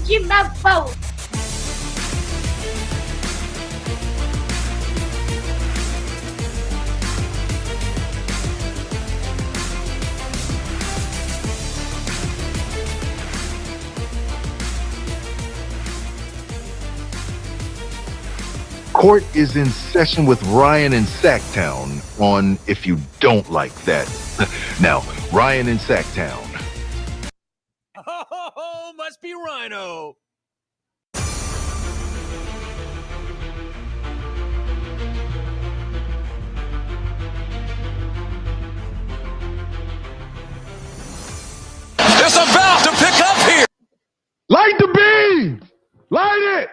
keep that boat. Court is in session with Ryan in Sacktown on If You Don't Like That. Now, Ryan in Sacktown. Oh, must be Ryno. It's about to pick up here. Light the beam! Light it!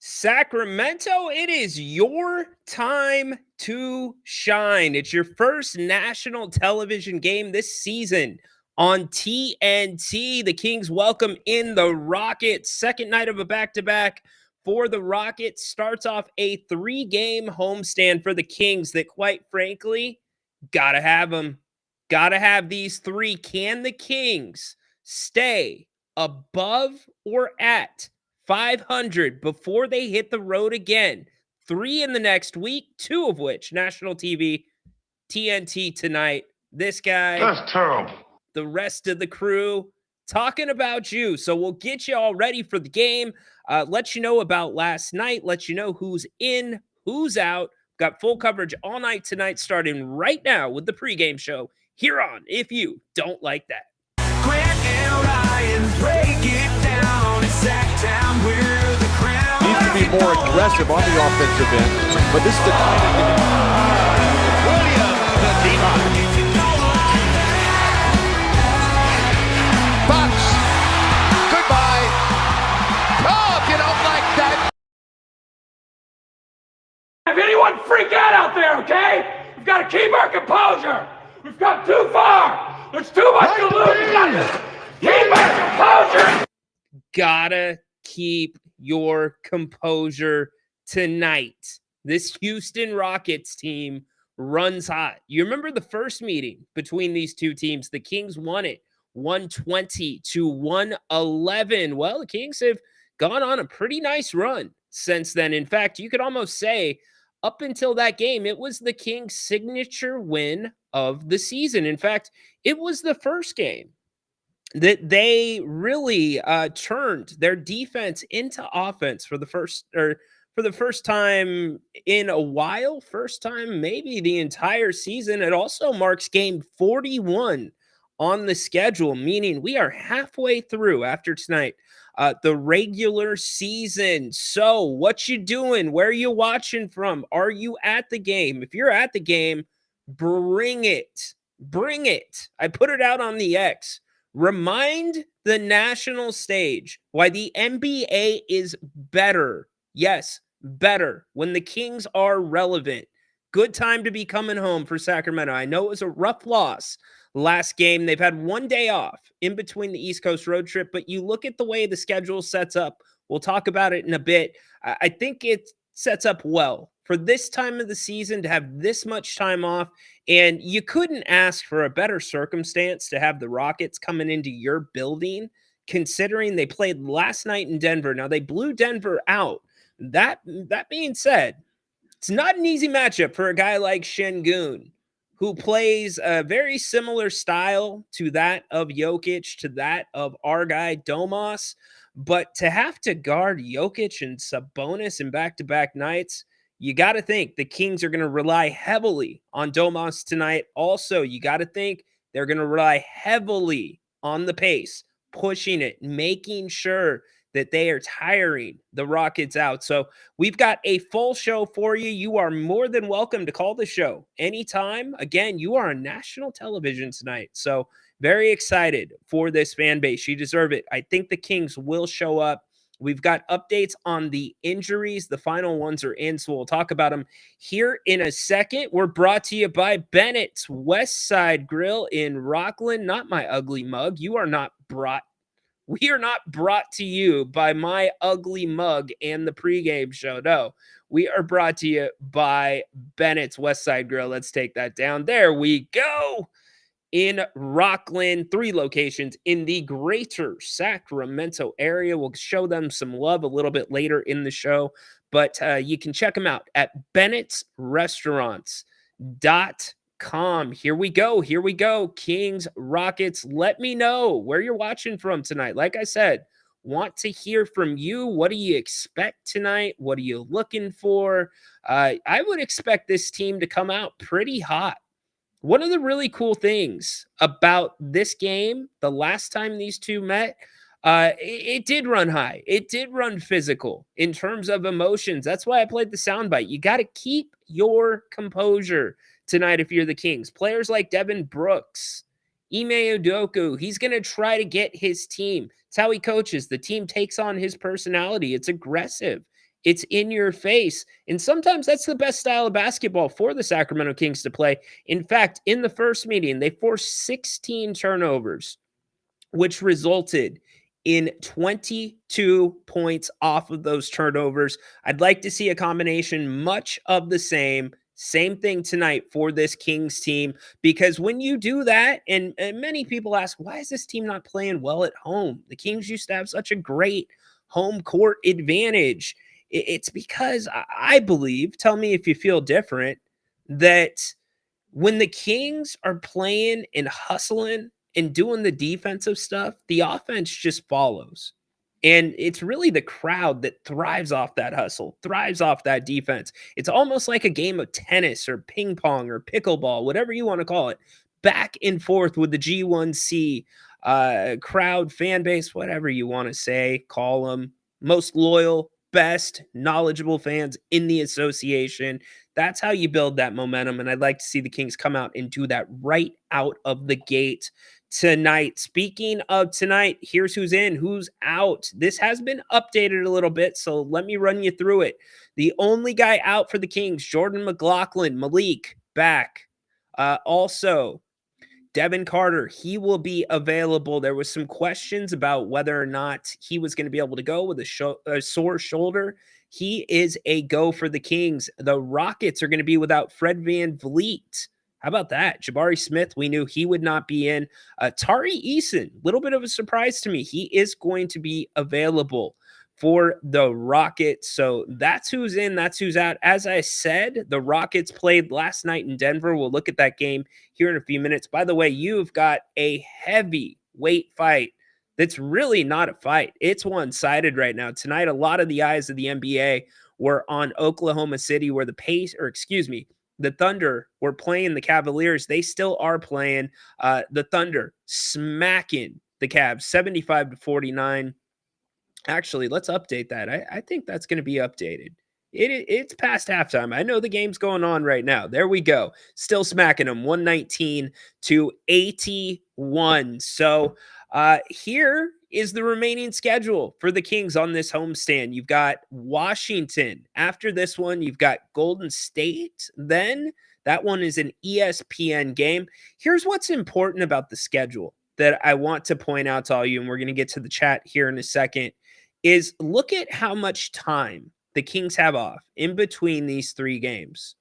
Sacramento, it is your time to shine. It's your first national television game this season on TNT. The Kings welcome in the Rockets. Second night of a back-to-back for the Rockets. Starts off a 3-game homestand for the Kings that, quite frankly, gotta have them. Gotta have these 3. Can the Kings stay above or at 500 before they hit the road again? 3 in the next week, 2 of which national TV, TNT tonight. This guy, That's terrible. the rest of the crew, talking about you. So we'll get you all ready for the game, let you know about last night, let you know who's in, who's out. Got full coverage all night tonight, starting right now with the pregame show here on If You Don't Like That. Grant and Ryan, break it down. It's Sacktown, we're the crown. Needs to be more aggressive on the offensive end, but this is the time to get Williams, the D-Box. Box. Goodbye. Oh, if you don't like that. If anyone freak out there, okay? We've got to keep our composure. We've got too far. There's too much to lose. We've got to keep our composure. Gotta keep your composure tonight. This Houston Rockets team runs hot. You remember the first meeting between these two teams? The Kings won it 120 to 111. Well, the Kings have gone on a pretty nice run since then. In fact, you could almost say up until that game, it was the Kings' signature win of the season. In fact, it was the first game that they really turned their defense into offense for the first time in a while, first time maybe the entire season. It also marks game 41 on the schedule, meaning we are halfway through after tonight the regular season. So what you doing? Where are you watching from? Are you at the game? If you're at the game, bring it. Bring it. I put it out on the X. Remind the national stage why the NBA is better. Yes, better when the Kings are relevant. Good time to be coming home for Sacramento. I know it was a rough loss last game. They've had one day off in between the East Coast road trip, but you look at the way the schedule sets up. We'll talk about it in a bit. I think it sets up well for this time of the season to have this much time off, and you couldn't ask for a better circumstance to have the Rockets coming into your building, considering they played last night in Denver. Now, they blew Denver out. That being said, it's not an easy matchup for a guy like Şengün, who plays a very similar style to that of Jokic, to that of our guy Domas. But to have to guard Jokic and Sabonis in back-to-back nights, you got to think the Kings are going to rely heavily on Domas tonight. Also, you got to think they're going to rely heavily on the pace, pushing it, making sure that they are tiring the Rockets out. So we've got a full show for you. You are more than welcome to call the show anytime. Again, you are on national television tonight. So very excited for this fan base. You deserve it. I think the Kings will show up. We've got updates on the injuries. The final ones are in, so we'll talk about them here in a second. We're brought to you by Bennett's West Side Grill in Rockland. Not my ugly mug. We are not brought to you by my ugly mug and the pregame show. No, we are brought to you by Bennett's West Side Grill. Let's take that down. There we go. in Rockland, 3 locations in the greater Sacramento area. We'll show them some love a little bit later in the show, but you can check them out at Bennett'sRestaurants.com. Here we go. Here we go. Kings, Rockets. Let me know where you're watching from tonight. Like I said, want to hear from you. What do you expect tonight? What are you looking for? I would expect this team to come out pretty hot. One of the really cool things about this game, the last time these two met, it did run high. It did run physical in terms of emotions. That's why I played the soundbite. You got to keep your composure tonight if you're the Kings. Players like Devin Brooks, Ime Udoka, he's going to try to get his team. It's how he coaches. The team takes on his personality. It's aggressive. It's in your face. And sometimes that's the best style of basketball for the Sacramento Kings to play. In fact, in the first meeting, they forced 16 turnovers, which resulted in 22 points off of those turnovers. I'd like to see a combination much of the same thing tonight for this Kings team, because when you do that, and many people ask, why is this team not playing well at home? The Kings used to have such a great home court advantage. It's because I believe, tell me if you feel different, that when the Kings are playing and hustling and doing the defensive stuff, the offense just follows. And it's really the crowd that thrives off that hustle, thrives off that defense. It's almost like a game of tennis or ping pong or pickleball, whatever you want to call it, back and forth with the G1C crowd, fan base, whatever you want to say, call them. Most loyal, best, knowledgeable fans in the association. That's how you build that momentum. And I'd like to see the Kings come out and do that right out of the gate tonight. Speaking of tonight, here's who's in, who's out. This has been updated a little bit, so let me run you through it. The only guy out for the Kings, Jordan McLaughlin, Malik, back. Also, Devin Carter, he will be available. There was some questions about whether or not he was going to be able to go with a sore shoulder. He is a go for the Kings. The Rockets are going to be without Fred VanVleet. How about that? Jabari Smith, we knew he would not be in. Tari Eason, little bit of a surprise to me. He is going to be available for the Rockets. So that's who's in, that's who's out. As I said, the Rockets played last night in Denver. We'll look at that game here in a few minutes. By the way, you've got a heavyweight fight that's really not a fight. It's one-sided right now. Tonight, a lot of the eyes of the NBA were on Oklahoma City, where the Thunder were playing the Cavaliers. They still are playing the Thunder, smacking the Cavs 75-49. Actually, let's update that. I think that's going to be updated. It's past halftime. I know the game's going on right now. There we go. Still smacking them 119-81. So here is the remaining schedule for the Kings on this homestand. You've got Washington. After this one, you've got Golden State. Then that one is an ESPN game. Here's what's important about the schedule that I want to point out to all you, and we're going to get to the chat here in a second, is look at how much time the Kings have off in between these 3 games.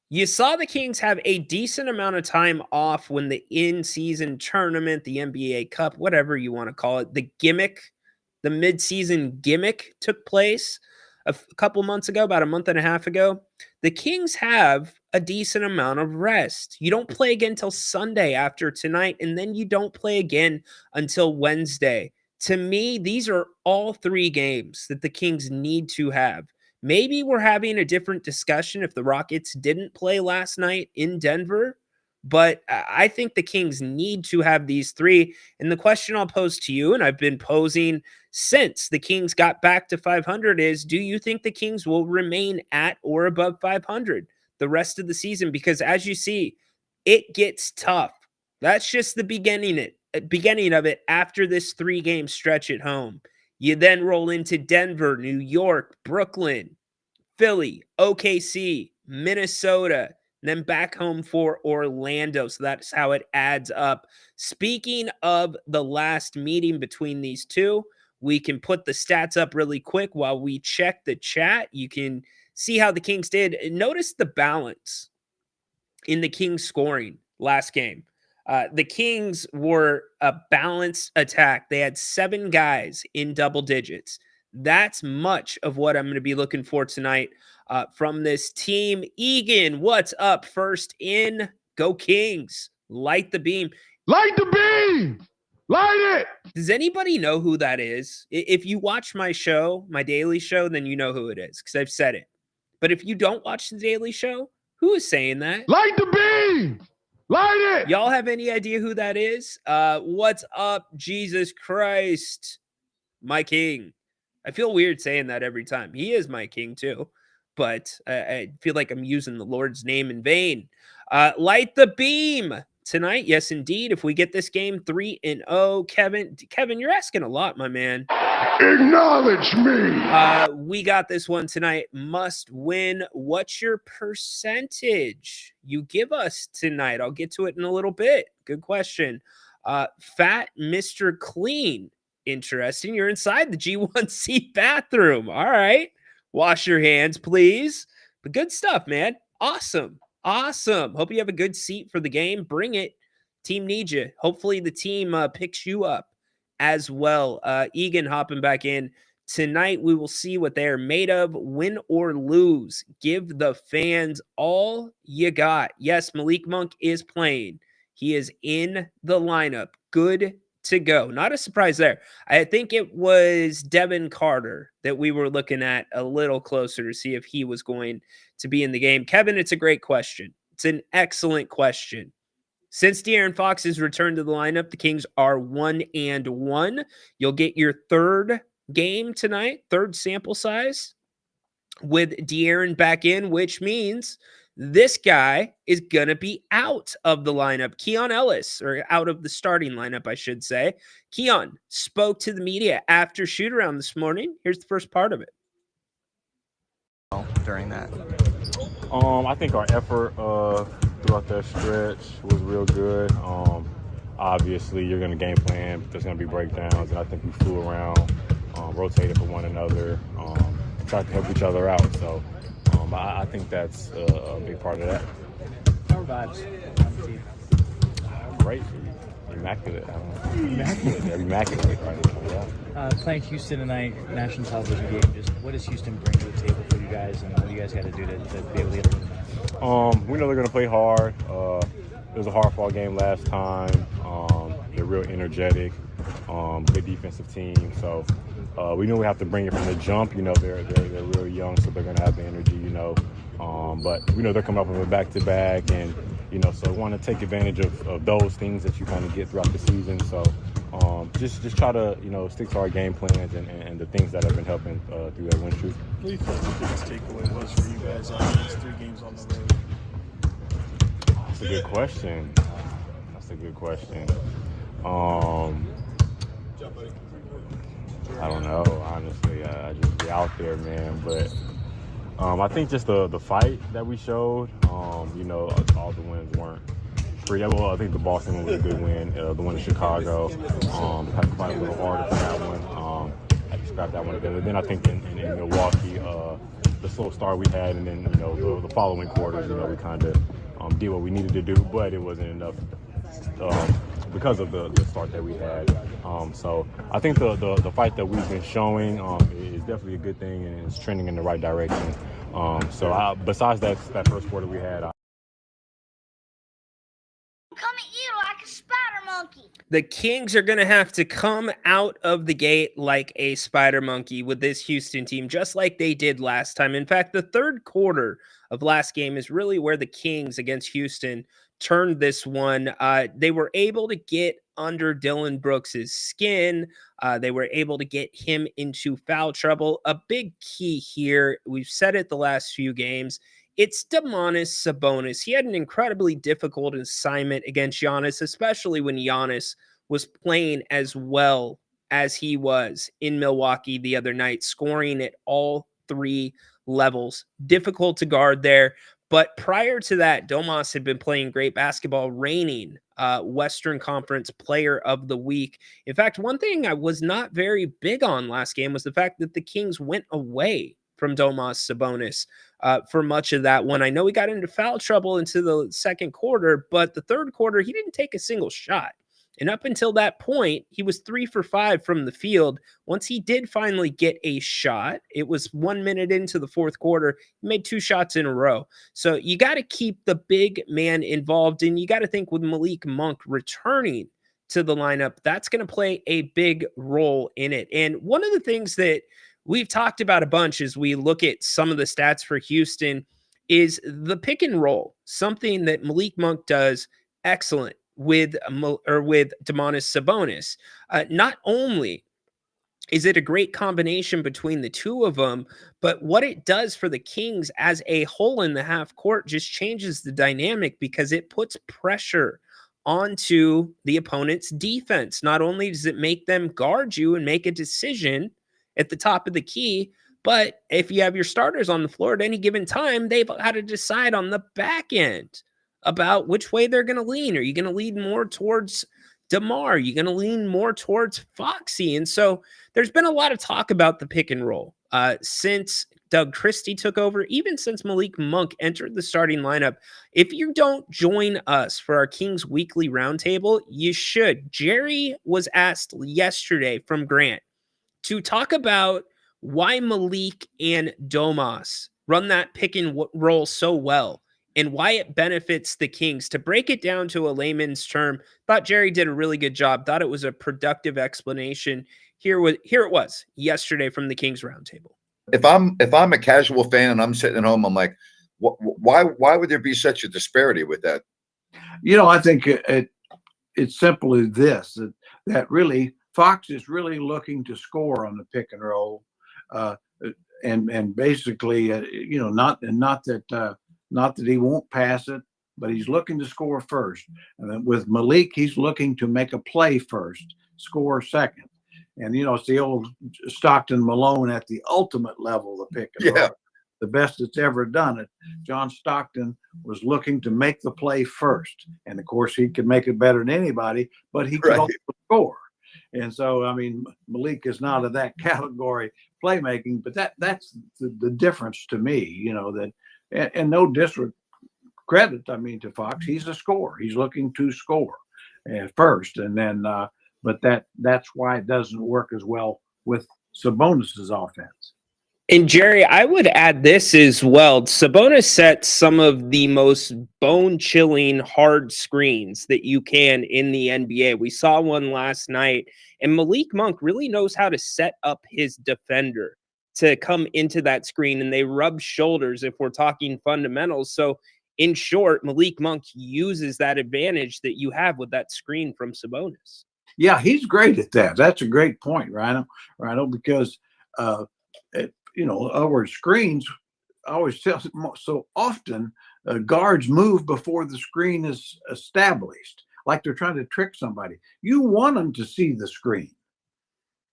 You saw the Kings have a decent amount of time off when the in-season tournament, the NBA Cup, whatever you want to call it, the mid-season gimmick took place a couple months ago, about a month and a half ago. The Kings have a decent amount of rest. You don't play again until Sunday after tonight, and then you don't play again until Wednesday. To me, these are all 3 games that the Kings need to have. Maybe we're having a different discussion if the Rockets didn't play last night in Denver, but I think the Kings need to have these 3. And the question I'll pose to you, and I've been posing since the Kings got back to 500, is, do you think the Kings will remain at or above 500 the rest of the season? Because as you see, it gets tough. That's just the beginning of it after this 3-game stretch at home. You then roll into Denver, New York, Brooklyn, Philly, OKC, Minnesota, and then back home for Orlando. So that's how it adds up. Speaking of the last meeting between these two, we can put the stats up really quick while we check the chat. You can see how the Kings did. Notice the balance in the Kings scoring last game. The Kings were a balanced attack. They had 7 guys in double digits. That's much of what I'm going to be looking for tonight from this team. Egan, what's up? First in, go Kings. Light the beam. Light the beam! Light it! Does anybody know who that is? If you watch my show, my daily show, then you know who it is because I've said it. But if you don't watch the daily show, who is saying that? Light the beam! Light it! Y'all have any idea who that is? What's up, Jesus Christ, my king? I feel weird saying that every time. He is my king too, but I feel like I'm using the Lord's name in vain. Light the beam tonight. Yes, indeed. If we get this game 3-0, Kevin, you're asking a lot, my man. Acknowledge me! We got this one tonight. Must win. What's your percentage you give us tonight? I'll get to it in a little bit. Good question. Fat Mr. Clean. Interesting. You're inside the G1C bathroom. All right. Wash your hands, please. But good stuff, man. Awesome. Awesome. Hope you have a good seat for the game. Bring it. Team needs you. Hopefully the team picks you up as well. Egan hopping back in. Tonight, we will see what they are made of. Win or lose. Give the fans all you got. Yes, Malik Monk is playing. He is in the lineup. Good to go. Not a surprise there. I think it was Devin Carter that we were looking at a little closer to see if he was going to be in the game. Kevin, it's a great question. It's an excellent question. Since De'Aaron Fox has returned to the lineup, the Kings are 1-1. You'll get your third game tonight, third sample size with De'Aaron back in, which means this guy is going to be out of the lineup. Keon Ellis, or out of the starting lineup, I should say. Keon spoke to the media after shoot-around this morning. Here's the first part of it. During that? I think our effort throughout that stretch was real good. Obviously, you're going to game plan, but there's going to be breakdowns, and I think we flew around, rotated for one another, tried to help each other out. So I think that's a big part of that. How are vibes on the team? Great. Immaculate. Immaculate right now. Yeah. Playing Houston tonight, national television game, just what does Houston bring to the table for you guys, and what do you guys got to do to be able to get a win tonight? We know they're going to play hard. It was a hard-fought game last time. They're real energetic, good defensive team. So we know we have to bring it from the jump. You know, they're real young, so they're going to have the energy, you know. But we know they're coming up with a back-to-back, and, you know, so we want to take advantage of those things that you kind of get throughout the season. So just try to, you know, stick to our game plans and the things that have been helping through that win streak. What do you think the biggest takeaway was for you guys after these 3 games on the road? That's a good question. I don't know, honestly. I just be out there, man. But I think just the fight that we showed, you know, all the wins weren't free. Well, I think the Boston one was a good win. The one in Chicago, had to fight a little harder for that one. Had to scrap that one together. Then I think in Milwaukee, the slow start we had, and then, you know, the following quarters, you know, we kind of did what we needed to do, but it wasn't enough because of the start that we had. So I think the fight that we've been showing is definitely a good thing, and it's trending in the right direction. So besides that first quarter we had, come at you like a spider monkey. The Kings are going to have to come out of the gate like a spider monkey with this Houston team, just like they did last time. In fact, the third quarter of last game is really where the Kings against Houston turned this one. They were able to get under Dylan Brooks's skin. They were able to get him into foul trouble. A big key here, we've said it the last few games, it's Domantas Sabonis. He had an incredibly difficult assignment against Giannis, especially when Giannis was playing as well as he was in Milwaukee the other night, scoring at all 3 levels. Difficult to guard there. But prior to that, Domas had been playing great basketball, reigning Western Conference Player of the Week. In fact, one thing I was not very big on last game was the fact that the Kings went away from Domas Sabonis for much of that one. I know he got into foul trouble into the second quarter, but the third quarter, he didn't take a single shot. And up until that point, he was 3 for 5 from the field. Once he did finally get a shot, it was 1 minute into the fourth quarter. He made 2 shots in a row. So you got to keep the big man involved. And you got to think with Malik Monk returning to the lineup, that's going to play a big role in it. And one of the things that we've talked about a bunch as we look at some of the stats for Houston is the pick and roll, something that Malik Monk does excellent with Domantas Sabonis. Not only is it a great combination between the two of them, but what it does for the Kings as a whole in the half court just changes the dynamic because it puts pressure onto the opponent's defense. Not only does it make them guard you and make a decision at the top of the key, but if you have your starters on the floor at any given time, they've got to decide on the back end about which way they're going to lean. Are you going to lean more towards DeMar? Are you going to lean more towards Foxy? And so there's been a lot of talk about the pick and roll since Doug Christie took over, even since Malik Monk entered the starting lineup. If you don't join us for our Kings Weekly Roundtable, you should. Jerry was asked yesterday from Grant to talk about why Malik and Domas run that pick and roll so well and why it benefits the Kings. To break it down to a layman's term, thought Jerry did a really good job. Thought it was a productive explanation. Here it was yesterday from the Kings Roundtable. If I'm a casual fan and I'm sitting at home, I'm like, why would there be such a disparity with that? I think it's simple as this: that really Fox is really looking to score on the pick and roll, and basically, not that he won't pass it, but he's looking to score first. And then with Malik, he's looking to make a play first, score second. And, it's the old Stockton Malone at the ultimate level, the pick and roll. The best that's ever done it. John Stockton was looking to make the play first. And, of course, he could make it better than anybody, but he could also score. And so, Malik is not of that category playmaking, but that's the difference to me, that. And no discredit, to Fox. He's a scorer. He's looking to score first, and then, but that's why it doesn't work as well with Sabonis's offense. And Jerry, I would add this as well. Sabonis sets some of the most bone-chilling hard screens that you can in the NBA. We saw one last night, and Malik Monk really knows how to set up his defender to come into that screen, and they rub shoulders if we're talking fundamentals. So in short, Malik Monk uses that advantage that you have with that screen from Sabonis. Yeah, he's great at that. That's a great point, Ryno, because, our screens, I always tell so often guards move before the screen is established, like they're trying to trick somebody. You want them to see the screen.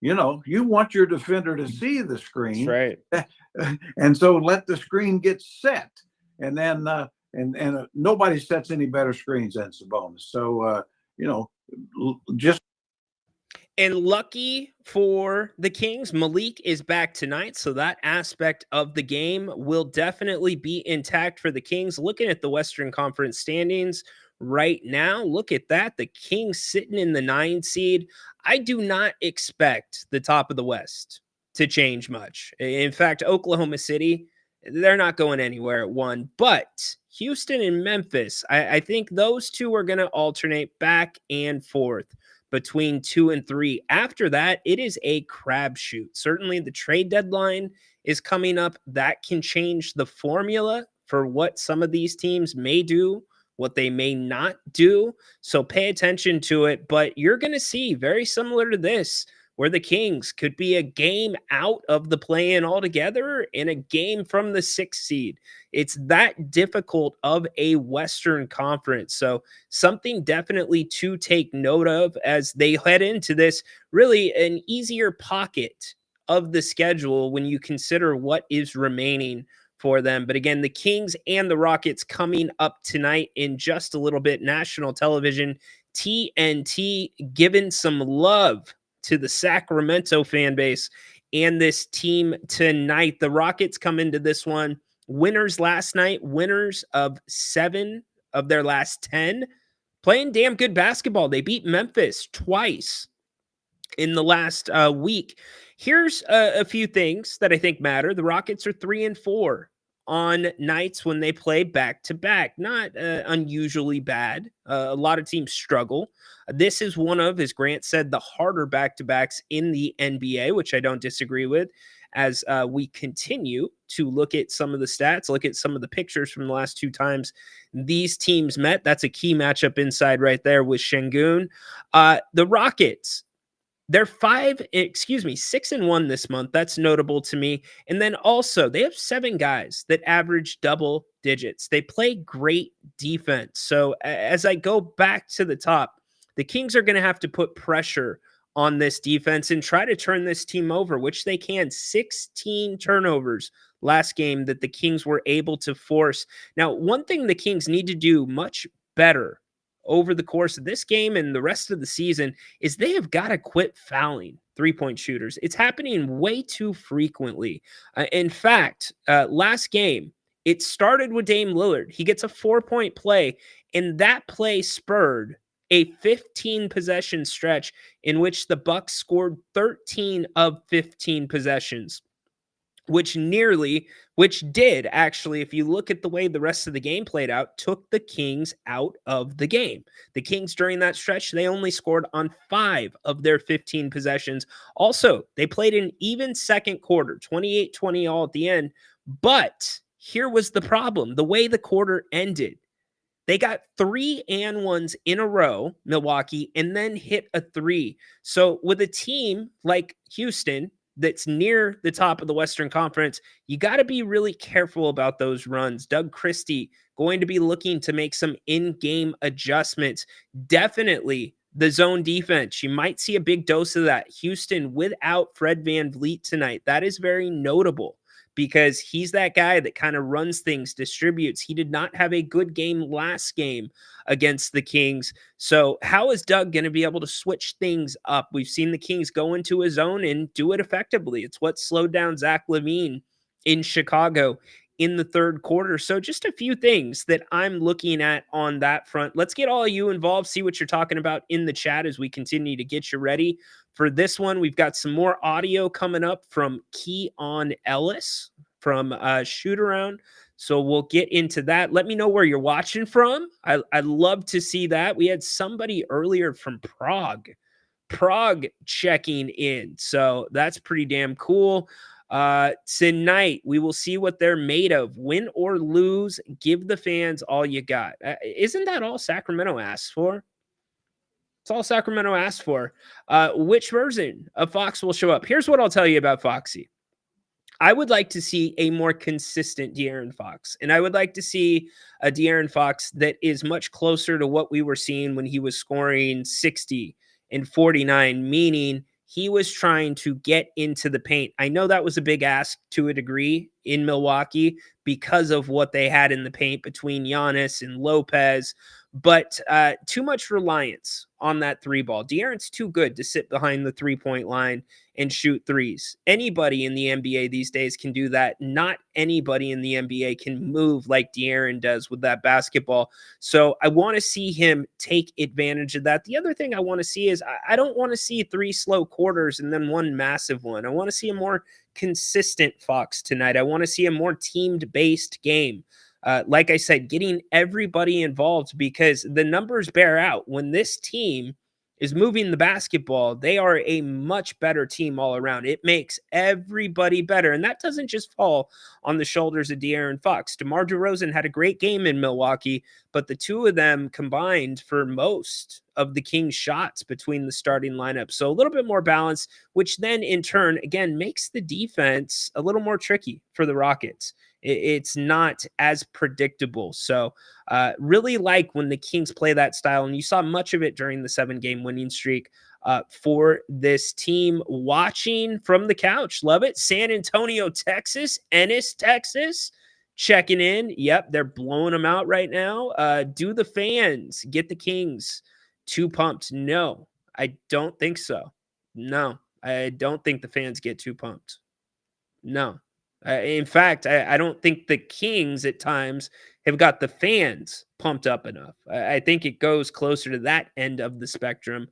You want your defender to see the screen. That's right. And so let the screen get set. And then and nobody sets any better screens than Sabonis. So, just. And lucky for the Kings, Malik is back tonight. So that aspect of the game will definitely be intact for the Kings. Looking at the Western Conference standings right now, look at that. The Kings sitting in the 9 seed. I do not expect the top of the West to change much. In fact, Oklahoma City, they're not going anywhere at 1. But Houston and Memphis, I think those two are going to alternate back and forth between 2 and 3. After that, it is a crapshoot. Certainly the trade deadline is coming up. That can change the formula for what some of these teams may do, what they may not do. So pay attention to it. But you're going to see very similar to this, where the Kings could be a game out of the play-in altogether and a game from the 6th seed. It's that difficult of a Western Conference. So something definitely to take note of as they head into this, really an easier pocket of the schedule when you consider what is remaining for them. But again, the Kings and the Rockets coming up tonight in just a little bit. National television, TNT giving some love to the Sacramento fan base and this team tonight. The Rockets come into this one winners last night, winners of 7 of their last 10, playing damn good basketball. They beat Memphis twice in the last week. Here's a few things that I think matter. The Rockets are 3-4 on nights when they play back to back. Not unusually bad. A lot of teams struggle. This is one of, as Grant said, the harder back to backs in the NBA, which I don't disagree with. As we continue to look at some of the stats, look at some of the pictures from the last 2 times these teams met. That's a key matchup inside right there with Şengün. The Rockets, they're 6-1 this month. That's notable to me. And then also, they have 7 guys that average double digits. They play great defense. So as I go back to the top, the Kings are going to have to put pressure on this defense and try to turn this team over, which they can. 16 turnovers last game that the Kings were able to force. Now, one thing the Kings need to do much better over the course of this game and the rest of the season is they have got to quit fouling three-point shooters. It's happening way too frequently. In fact, last game, it started with Dame Lillard. He gets a 4-point play, and that play spurred a 15-possession stretch in which the Bucks scored 13 of 15 possessions, which did actually, if you look at the way the rest of the game played out, took the Kings out of the game. The Kings during that stretch, they only scored on 5 of their 15 possessions. Also, they played an even second quarter, 28-20 all at the end. But here was the problem. The way the quarter ended, they got 3 and 1s in a row, Milwaukee, and then hit a 3. So with a team like Houston that's near the top of the Western Conference, you got to be really careful about those runs. Doug Christie going to be looking to make some in-game adjustments. Definitely the zone defense. You might see a big dose of that. Houston without Fred VanVleet tonight. That is very notable, because he's that guy that kind of runs things, distributes. He did not have a good game last game against the Kings. So how is Doug going to be able to switch things up? We've seen the Kings go into a zone and do it effectively. It's what slowed down Zach LaVine in Chicago in the third quarter. So just a few things that I'm looking at on that front. Let's get all of you involved, see what you're talking about in the chat as we continue to get you ready for this one. We've got some more audio coming up from Keon Ellis from Shoot Around. So we'll get into that. Let me know where you're watching from. I'd love to see that. We had somebody earlier from Prague checking in. So that's pretty damn cool. Tonight, we will see what they're made of. Win or lose, give the fans all you got. Isn't that all Sacramento asks for? It's all Sacramento asked for. Which version of Fox will show up? Here's what I'll tell you about Foxy. I would like to see a more consistent De'Aaron Fox, and I would like to see a De'Aaron Fox that is much closer to what we were seeing when he was scoring 60 and 49, meaning he was trying to get into the paint. I know that was a big ask to a degree in Milwaukee because of what they had in the paint between Giannis and Lopez, but too much reliance on that 3 ball. De'Aaron's too good to sit behind the 3-point line and shoot threes. Anybody in the NBA these days can do that. Not anybody in the NBA can move like De'Aaron does with that basketball. So I want to see him take advantage of that. The other thing I want to see is I don't want to see 3 slow quarters and then 1 massive one. I want to see a more consistent Fox tonight. I want to see a more teamed-based game. Like I said, getting everybody involved, because the numbers bear out. When this team is moving the basketball, they are a much better team all around. It makes everybody better. And that doesn't just fall on the shoulders of De'Aaron Fox. DeMar DeRozan had a great game in Milwaukee, but the two of them combined for most of the Kings shots between the starting lineup. So a little bit more balance, which then in turn, again, makes the defense a little more tricky for the Rockets. It's not as predictable. So really like when the Kings play that style, and you saw much of it during the 7-game winning streak for this team. Watching from the couch. Love it. San Antonio, Texas. Ennis, Texas. Checking in. Yep, they're blowing them out right now. Do the fans get the Kings too pumped? No, I don't think so. No, I don't think the fans get too pumped. No. In fact, I don't think the Kings at times have got the fans pumped up enough. I think it goes closer to that end of the spectrum.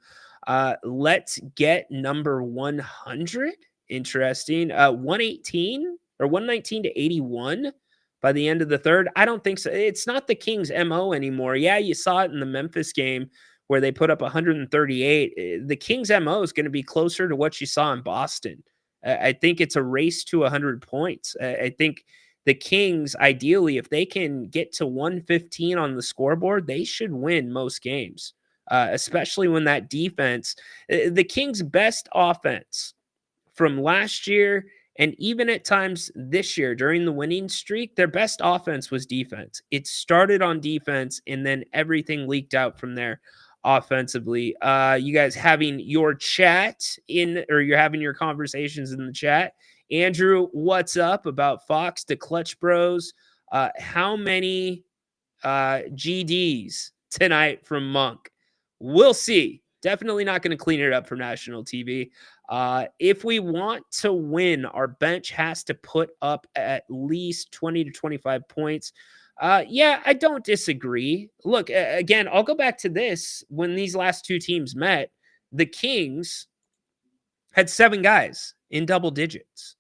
Let's get number 100. Interesting. 118 or 119 to 81 by the end of the third. I don't think so. It's not the Kings' MO anymore. Yeah, you saw it in the Memphis game where they put up 138. The Kings' MO is going to be closer to what you saw in Boston. I think it's a race to 100 points. I think the Kings, ideally, if they can get to 115 on the scoreboard, they should win most games, especially when that defense, the Kings' best offense from last year and even at times this year during the winning streak, their best offense was defense. It started on defense and then everything leaked out from there offensively. You guys having your chat in, or you're having your conversations in the chat. Andrew, what's up about Fox to Clutch Bros? How many GDs tonight from Monk? We'll see. Definitely not going to clean it up for national TV. If we want to win, our bench has to put up at least 20 to 25 points. Yeah, I don't disagree. Look, again, I'll go back to this. When these last two teams met, the Kings had 7 guys in double digits.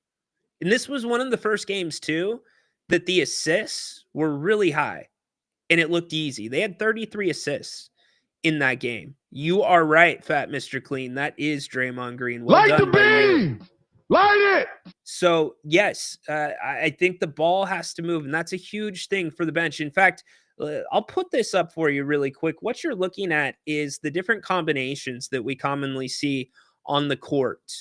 And this was one of the first games, too, that the assists were really high. And it looked easy. They had 33 assists in that game. You are right, Fat Mr. Clean. That is Draymond Green. Well Light done the by you. beam! Light it! So, yes, I think the ball has to move, and that's a huge thing for the bench. In fact, I'll put this up for you really quick. What you're looking at is the different combinations that we commonly see on the court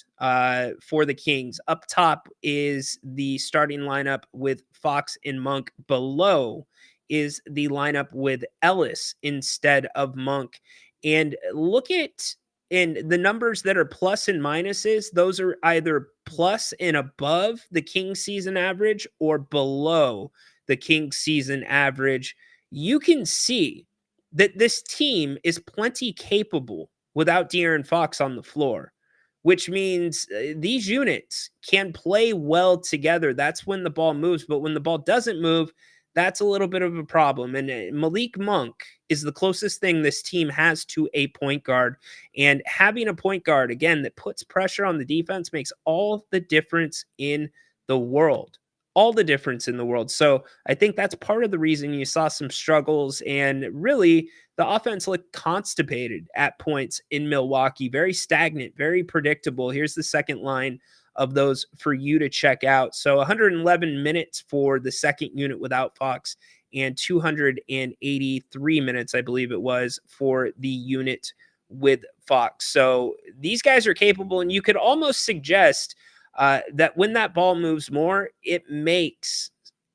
for the Kings. Up top is the starting lineup with Fox and Monk. Below is the lineup with Ellis instead of Monk. And look at in the numbers that are plus and minuses, those are either plus and above the Kings season average or below the Kings season average. You can see that this team is plenty capable without De'Aaron Fox on the floor, which means these units can play well together. That's when the ball moves. But when the ball doesn't move, that's a little bit of a problem. And Malik Monk is the closest thing this team has to a point guard. And having a point guard, again, that puts pressure on the defense makes all the difference in the world. All the difference in the world. So I think that's part of the reason you saw some struggles. And really, the offense looked constipated at points in Milwaukee. Very stagnant, very predictable. Here's the second line of those for you to check out. So 111 minutes for the second unit without Fox and 283 minutes, I believe it was, for the unit with Fox. So these guys are capable, and you could almost suggest that when that ball moves more, it makes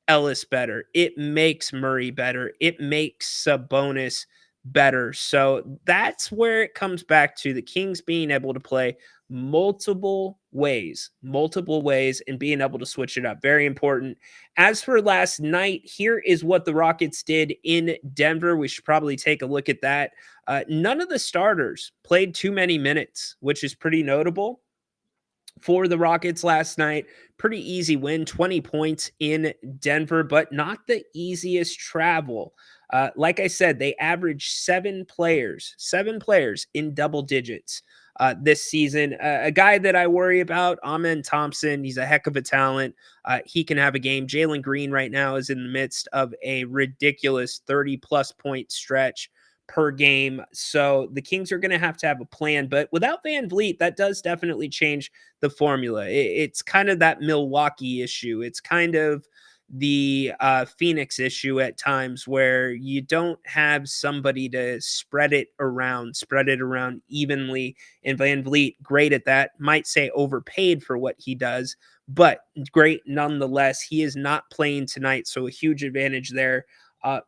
Ellis better. It makes Murray better. It makes Sabonis better. So that's where it comes back to the Kings being able to play multiple ways, and being able to switch it up. Very important. As for last night, here is what the Rockets did in Denver. We should probably take a look at that. None of the starters played too many minutes, which is pretty notable for the Rockets last night. Pretty easy win, 20 points in Denver, but not the easiest travel. Like I said, they averaged 7 players in double digits this season. A guy that I worry about, Amen Thompson. He's a heck of a talent. He can have a game. Jalen Green right now is in the midst of a ridiculous 30-plus point stretch per game. So the Kings are going to have a plan. But without Van Vliet, that does definitely change the formula. It's kind of that Milwaukee issue. It's kind of the Phoenix issue at times, where you don't have somebody to spread it around evenly. And Van Vliet, great at that. Might say overpaid for what he does, but great nonetheless. He is not playing tonight, so a huge advantage there.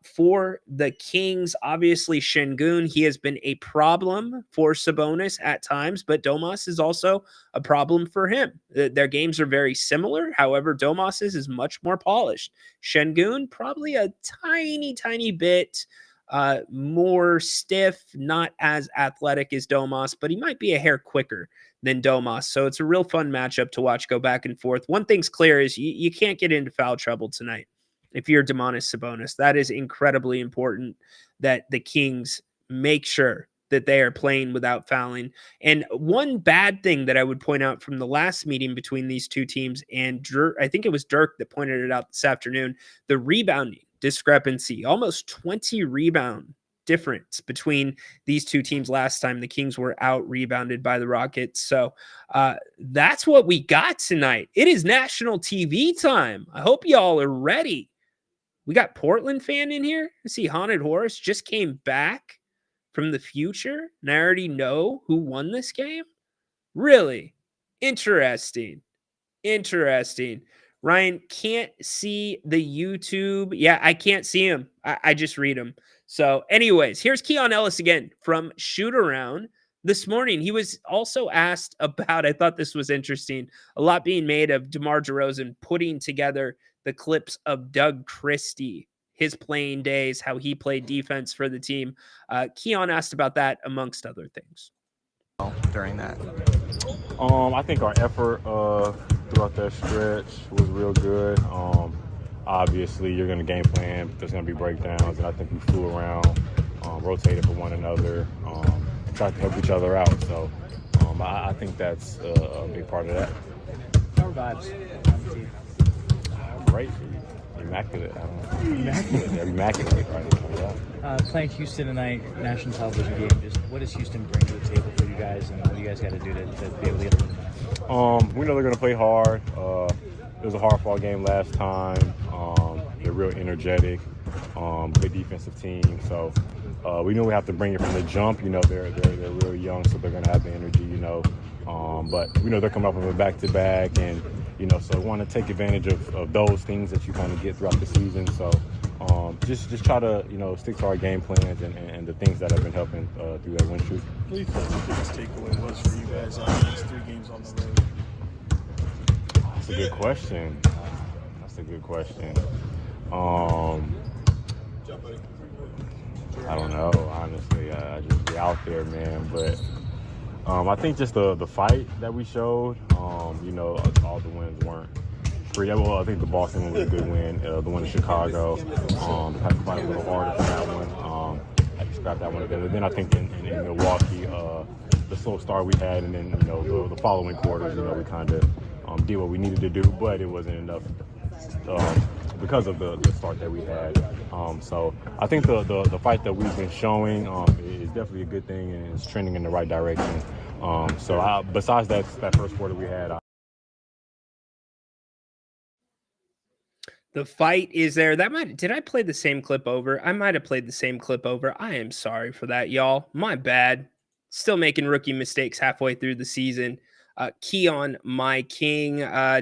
For the Kings, obviously Şengün, he has been a problem for Sabonis at times, but Domas is also a problem for him. Their games are very similar. However, Domas's is much more polished. Şengün, probably a tiny bit more stiff, not as athletic as Domas, but he might be a hair quicker than Domas. So it's a real fun matchup to watch go back and forth. One thing's clear is you can't get into foul trouble tonight if you're Domantas Sabonis. That is incredibly important that the Kings make sure that they are playing without fouling. And one bad thing that I would point out from the last meeting between these two teams, and I think it was Dirk that pointed it out this afternoon, the rebounding discrepancy, almost 20 rebound difference between these two teams last time the Kings were out rebounded by the Rockets. So that's what we got tonight. It is national TV time. I hope y'all are ready. We got Portland fan in here. I see Haunted Horse just came back from the future, and I already know who won this game. Really interesting. Ryan can't see the YouTube. Yeah, I can't see him. I just read him. So anyways, here's Keon Ellis again from Shoot Around this morning. He was also asked about, I thought this was interesting, a lot being made of DeMar DeRozan putting together the clips of Doug Christie, his playing days, how he played defense for the team. Keon asked about that, amongst other things. During that, I think our effort throughout that stretch was real good. Obviously, you're going to game plan. There's going to be breakdowns, and I think we flew around, rotated for one another, tried to help each other out. So I think that's a big part of that. How are vibes on the team? Great. Immaculate. Immaculate right now. Yeah. Playing Houston tonight, national television game. Just what does Houston bring to the table for you guys, and what do you guys got to do to be able to get them? We know they're going to play hard. It was a hard-fought game last time. They're real energetic, good defensive team. So we know we have to bring it from the jump. You know, they're real young, so they're going to have the energy. You know, but we know they're coming up with a back-to-back, and you know, so we want to take advantage of those things that you kind of get throughout the season. So just try to, you know, stick to our game plans and the things that have been helping through that win streak. What do you think the biggest takeaway was for you guys on these 3 games on the road? That's a good question. I don't know, honestly. I just be out there, man. But I think just the fight that we showed, you know, all the wins weren't free. Well, I think the Boston one was a good win. The one in Chicago, had to fight a little harder for that one. Had to scrap that one together. Then I think in Milwaukee, the slow start we had, and then, you know, the following quarters, you know, we kind of did what we needed to do, but it wasn't enough because of the start that we had. So I think the fight that we've been showing is definitely a good thing, and it's trending in the right direction. So besides that first quarter we had, the fight is there. Did I play the same clip over? I might have played the same clip over. I am sorry for that, y'all. My bad. Still making rookie mistakes halfway through the season. Keon, my king.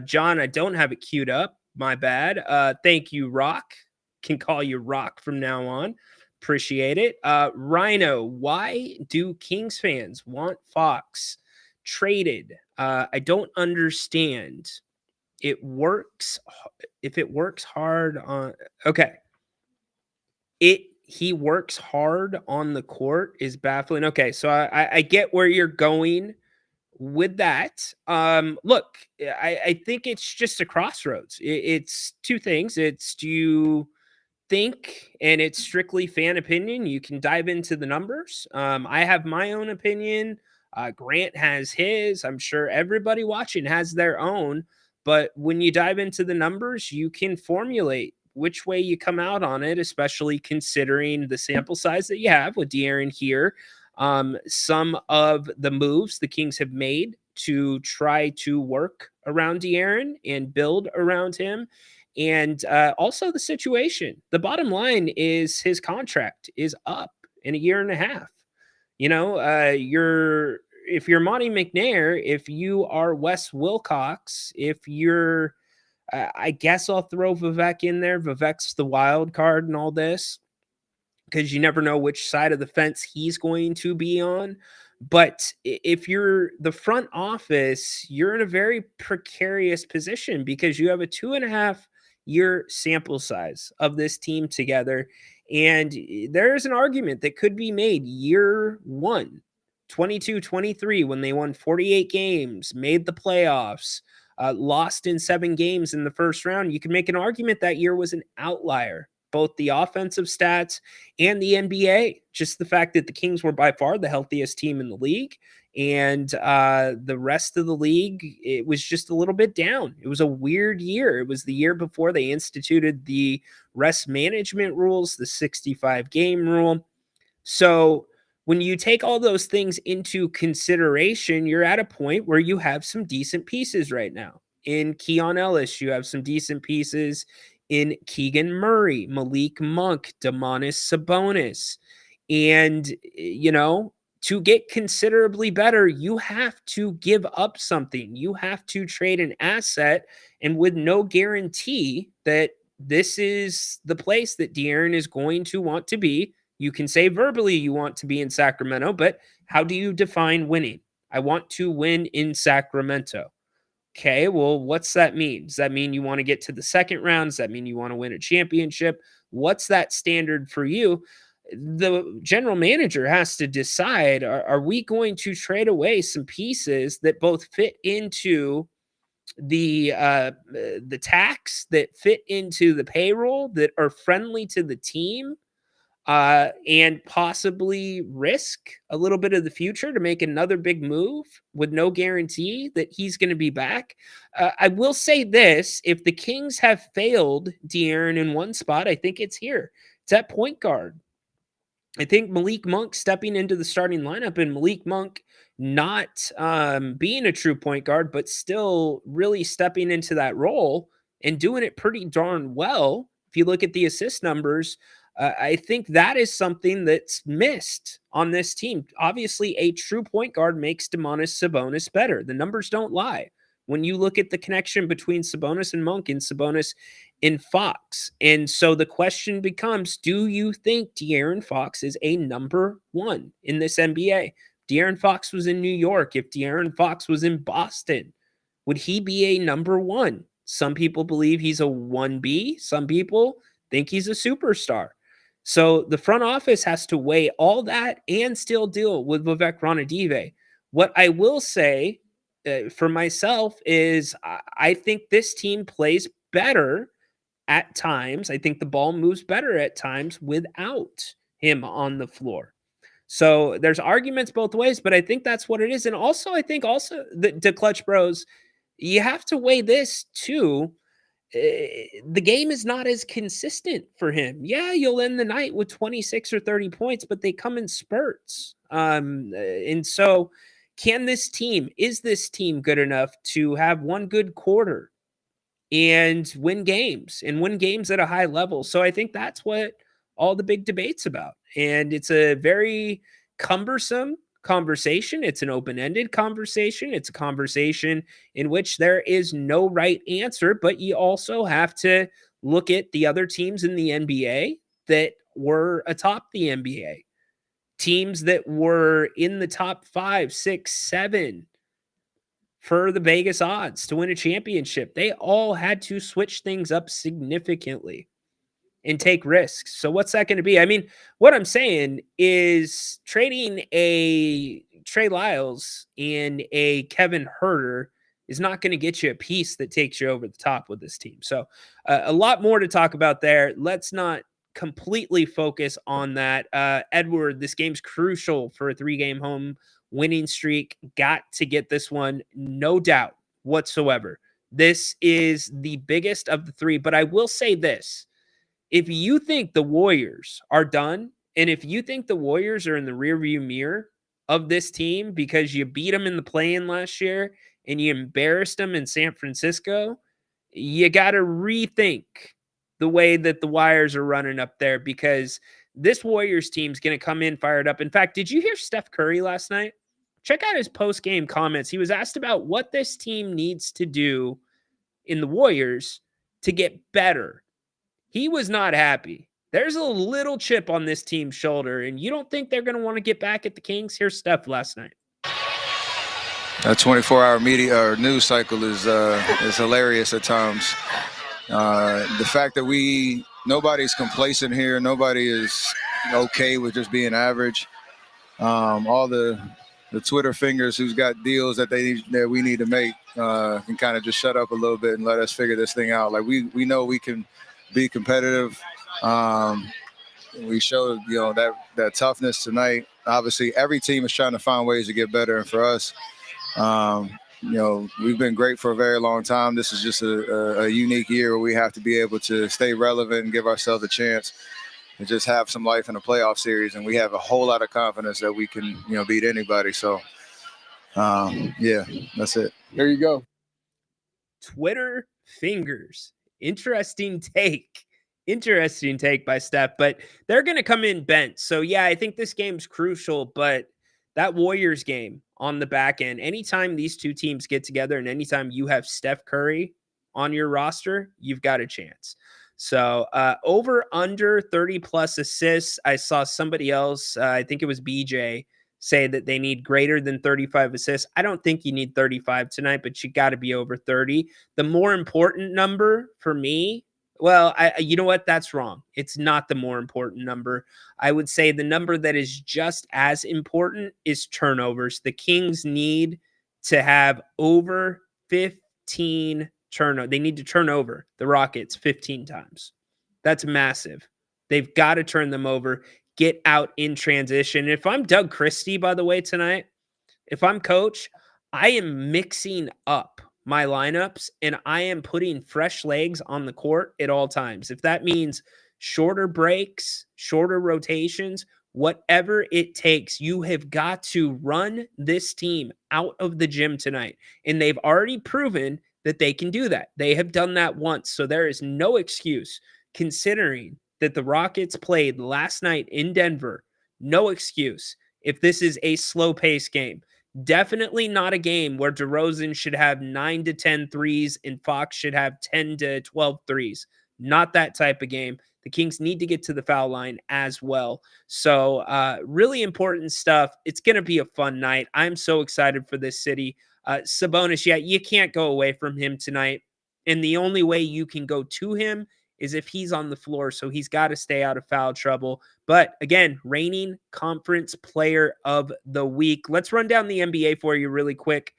John, I don't have it queued up. My bad. Thank you, Rock. Can call you Rock from now on. Appreciate it. Ryno, why do Kings fans want Fox traded? I don't understand. It works. If it works hard on, okay. He works hard on the court is baffling. Okay, so I get where you're going with that. Look, I think it's just a crossroads. It's two things. It's, do you think, and it's strictly fan opinion, you can dive into the numbers. I have my own opinion. Grant has his. I'm sure everybody watching has their own. But when you dive into the numbers, you can formulate which way you come out on it, especially considering the sample size that you have with De'Aaron here. Some of the moves the Kings have made to try to work around De'Aaron and build around him. And also the situation. The bottom line is his contract is up in a year and a half. You know, if you're Monty McNair, if you are Wes Wilcox, if you're, I guess I'll throw Vivek in there. Vivek's the wild card in all this, because you never know which side of the fence he's going to be on. But if you're the front office, you're in a very precarious position because you have a 2.5-year sample size of this team together. And there is an argument that could be made year one, 22-23, when they won 48 games, made the playoffs, lost in 7 games in the first round. You can make an argument that year was an outlier, both the offensive stats and the NBA. Just the fact that the Kings were by far the healthiest team in the league, and the rest of the league, it was just a little bit down. It was a weird year. It was the year before they instituted the rest management rules, the 65-game rule. So when you take all those things into consideration, you're at a point where you have some decent pieces right now. In Keon Ellis, you have some decent pieces. In Keegan Murray, Malik Monk, Domantas Sabonis. And, to get considerably better, you have to give up something. You have to trade an asset, and with no guarantee that this is the place that De'Aaron is going to want to be. You can say verbally you want to be in Sacramento, but how do you define winning? I want to win in Sacramento. Okay, well, what's that mean? Does that mean you want to get to the second round? Does that mean you want to win a championship? What's that standard for you? The general manager has to decide, are we going to trade away some pieces that both fit into the tax, that fit into the payroll, that are friendly to the team, and possibly risk a little bit of the future to make another big move with no guarantee that he's going to be back? I will say this, if the Kings have failed De'Aaron in one spot, I think it's here. It's at point guard. I think Malik Monk stepping into the starting lineup, and Malik Monk not being a true point guard, but still really stepping into that role and doing it pretty darn well. If you look at the assist numbers, I think that is something that's missed on this team. Obviously, a true point guard makes Domantas Sabonis better. The numbers don't lie. When you look at the connection between Sabonis and Monk, and Sabonis and Fox. And so the question becomes, do you think De'Aaron Fox is a number one in this NBA? De'Aaron Fox was in New York. If De'Aaron Fox was in Boston, would he be a number one? Some people believe he's a 1B. Some people think he's a superstar. So the front office has to weigh all that and still deal with Vivek Ranadive. What I will say for myself is I think this team plays better at times. I think the ball moves better at times without him on the floor. So there's arguments both ways, but I think that's what it is. And also, I think the Clutch Bros, you have to weigh this too. The game is not as consistent for him. Yeah, you'll end the night with 26 or 30 points, but they come in spurts. And so is this team good enough to have one good quarter and win games at a high level? So I think that's what all the big debate's about. And it's a very cumbersome conversation. It's an open-ended conversation. It's a conversation in which there is no right answer, but you also have to look at the other teams in the NBA that were atop the NBA. Teams that were in the top 5, 6, 7 for the Vegas odds to win a championship. They all had to switch things up significantly and take risks. So what's that going to be? I mean, what I'm saying is trading a Trey Lyles and a Kevin Huerter is not going to get you a piece that takes you over the top with this team. So a lot more to talk about there. Let's not completely focus on that. Edward, this game's crucial for a 3-game home winning streak. Got to get this one, no doubt whatsoever. This is the biggest of the 3, but I will say this. If you think the Warriors are done, and if you think the Warriors are in the rearview mirror of this team because you beat them in the play-in last year and you embarrassed them in San Francisco, you got to rethink the way that the wires are running up there, because this Warriors team's going to come in fired up. In fact, did you hear Steph Curry last night? Check out his post-game comments. He was asked about what this team needs to do in the Warriors to get better. He was not happy. There's a little chip on this team's shoulder, and you don't think they're going to want to get back at the Kings? Here's Steph last night. A 24-hour media or news cycle is hilarious at times. The fact that we nobody's complacent here. Nobody is okay with just being average. All the Twitter fingers who's got deals that we need to make can kind of just shut up a little bit and let us figure this thing out. Like we know we can be competitive. We showed that toughness tonight. Obviously, every team is trying to find ways to get better, and for us, we've been great for a very long time. This is just a unique year where we have to be able to stay relevant and give ourselves a chance and just have some life in a playoff series. And we have a whole lot of confidence that we can, beat anybody. So, yeah, that's it. There you go. Twitter fingers. Interesting take by Steph, but they're going to come in bent. So yeah, I think this game's crucial, but that Warriors game on the back end, anytime these two teams get together and anytime you have Steph Curry on your roster, you've got a chance. So over under 30 plus assists. I saw somebody else, I think it was BJ, say that they need greater than 35 assists. I don't think you need 35 tonight, but you got to be over 30. The more important number for me, well, you know what? That's wrong. It's not the more important number. I would say the number that is just as important is turnovers. The Kings need to have over 15 turnovers. They need to turn over the Rockets 15 times. That's massive. They've got to turn them over, get out in transition. If I'm Doug Christie, by the way, tonight, if I'm coach, I am mixing up my lineups and I am putting fresh legs on the court at all times. If that means shorter breaks, shorter rotations, whatever it takes, you have got to run this team out of the gym tonight. And they've already proven that they can do that. They have done that once. So there is no excuse, considering that the Rockets played last night in Denver. No excuse if this is a slow-paced game. Definitely not a game where DeRozan should have 9 to 10 threes and Fox should have 10 to 12 threes. Not that type of game. The Kings need to get to the foul line as well. So really important stuff. It's going to be a fun night. I'm so excited for this city. Sabonis, yeah, you can't go away from him tonight. And the only way you can go to him is if he's on the floor. So he's got to stay out of foul trouble. But again, reigning conference player of the week. Let's run down the NBA for you really quick.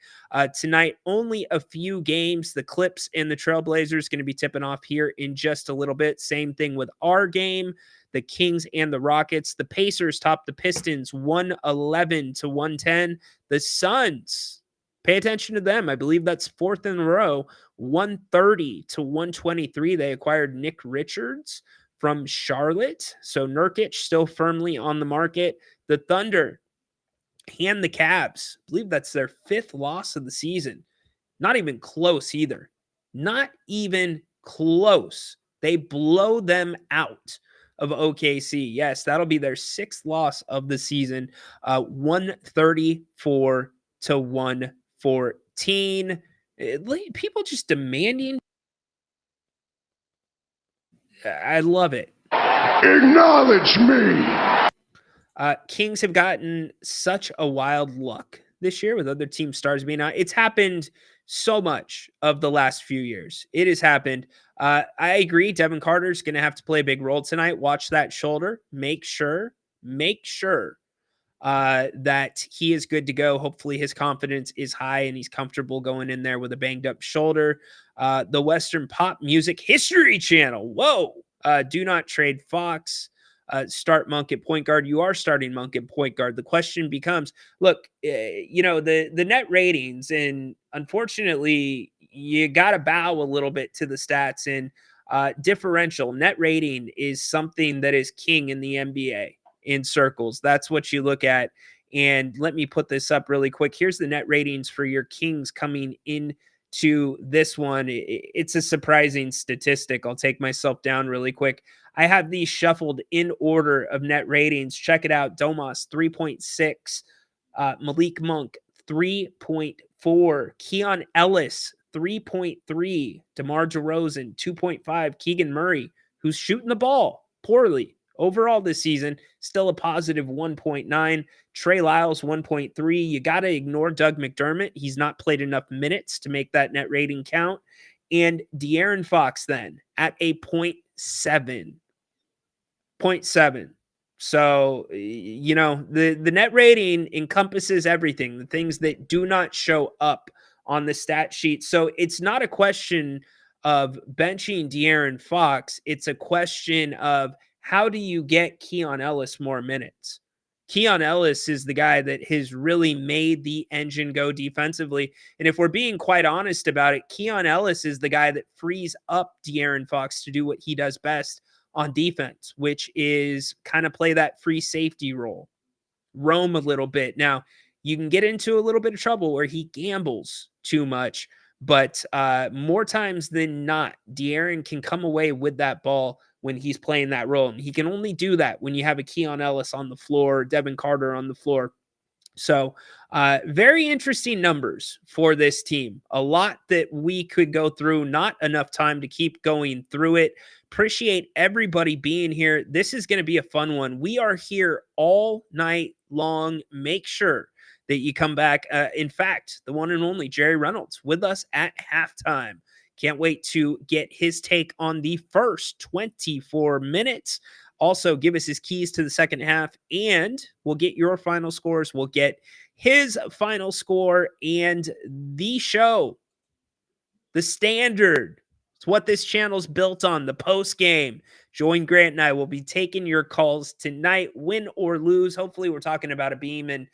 Tonight, only a few games. The Clips and the Trailblazers going to be tipping off here in just a little bit. Same thing with our game. The Kings and the Rockets. The Pacers top the Pistons 111 to 110. The Suns, pay attention to them. I believe that's fourth in a row. 130 to 123. They acquired Nick Richards from Charlotte. So Nurkic still firmly on the market. The Thunder and the Cavs, I believe that's their fifth loss of the season. Not even close either. Not even close. They blow them out of OKC. Yes, that'll be their sixth loss of the season. 134 to 114. People just demanding. I love it. Acknowledge me. Kings have gotten such a wild luck this year with other team stars being out. It's happened so much of the last few years. It has happened. I agree. Devin Carter's going to have to play a big role tonight. Watch that shoulder. Make sure that he is good to go. Hopefully his confidence is high and he's comfortable going in there with a banged up shoulder. The Western Pop Music History Channel. Whoa. Do not trade Fox. Start Monk at point guard. You are starting Monk at point guard. The question becomes, look, the net ratings, and unfortunately you got to bow a little bit to the stats, and differential net rating is something that is king in the NBA. In circles. That's what you look at. And let me put this up really quick. Here's the net ratings for your Kings coming into this one. It's a surprising statistic. I'll take myself down really quick. I have these shuffled in order of net ratings. Check it out. Domas, 3.6. Malik Monk, 3.4. Keon Ellis, 3.3. DeMar DeRozan, 2.5. Keegan Murray, who's shooting the ball poorly overall this season, still a positive 1.9. Trey Lyles, 1.3. You got to ignore Doug McDermott. He's not played enough minutes to make that net rating count. And De'Aaron Fox then at a 0.6. 0.7. So, you know, the net rating encompasses everything, the things that do not show up on the stat sheet. So it's not a question of benching De'Aaron Fox. It's a question of how do you get Keon Ellis more minutes? Keon Ellis is the guy that has really made the engine go defensively. And if we're being quite honest about it, Keon Ellis is the guy that frees up De'Aaron Fox to do what he does best on defense, which is kind of play that free safety role, roam a little bit. Now, you can get into a little bit of trouble where he gambles too much, but more times than not, De'Aaron can come away with that ball when he's playing that role. And he can only do that when you have a Keon Ellis on the floor, Devin Carter on the floor. So very interesting numbers for this team. A lot that we could go through, not enough time to keep going through it. Appreciate everybody being here. This is going to be a fun one. We are here all night long. Make sure that you come back. In fact, the one and only Jerry Reynolds with us at halftime. Can't wait to get his take on the first 24 minutes. Also, give us his keys to the second half, and we'll get your final scores. We'll get his final score and the show, the standard. It's what this channel's built on, the post game. Join Grant and I will be taking your calls tonight, win or lose. Hopefully, we're talking about a beam. And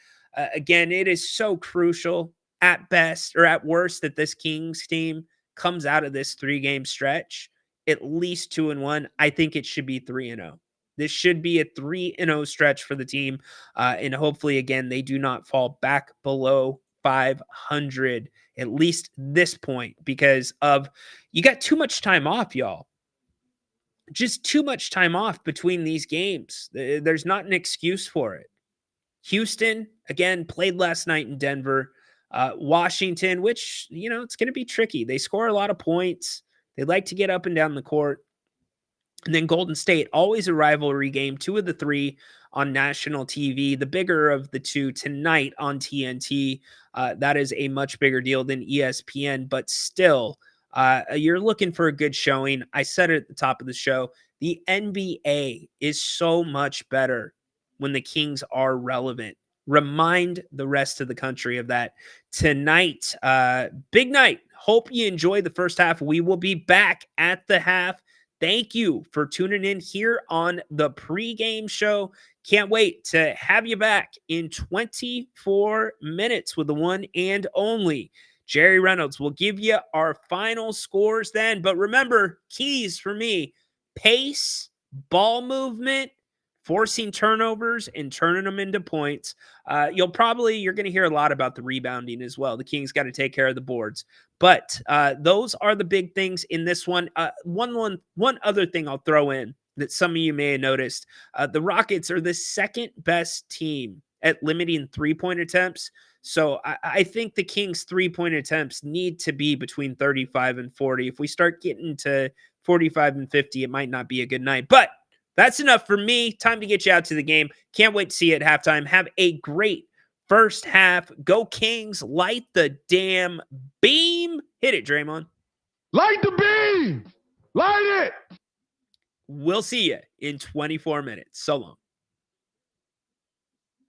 again, it is so crucial at best or at worst that this Kings team comes out of this 3-game stretch at least 2-1. I think it should be 3-0. This should be a 3-0 stretch for the team. And hopefully, again, they do not fall back below 500, at least this point, because of you got too much time off, y'all. Just too much time off between these games. There's not an excuse for it. Houston, again, played last night in Denver. Washington, which, you know, it's going to be tricky. They score a lot of points. They like to get up and down the court. And then Golden State, always a rivalry game, 2 of the 3 on national TV. The bigger of the 2 tonight on TNT. That is a much bigger deal than ESPN, but still, you're looking for a good showing. I said it at the top of the show. The NBA is so much better when the Kings are relevant. Remind the rest of the country of that tonight. Big night. Hope you enjoy the first half. We will be back at the half. Thank you for tuning in here on the pregame show. Can't wait to have you back in 24 minutes with the one and only Jerry Reynolds. We'll give you our final scores then. But remember, keys for me, pace, ball movement, forcing turnovers and turning them into points. You're going to hear a lot about the rebounding as well. The Kings got to take care of the boards. But those are the big things in this one. One other thing I'll throw in that some of you may have noticed. The Rockets are the second best team at limiting three-point attempts. So I think the Kings' three-point attempts need to be between 35 and 40. If we start getting to 45 and 50, it might not be a good night. But that's enough for me. Time to get you out to the game. Can't wait to see you at halftime. Have a great first half. Go Kings. Light the damn beam. Hit it, Draymond. Light the beam. Light it. We'll see you in 24 minutes. So long.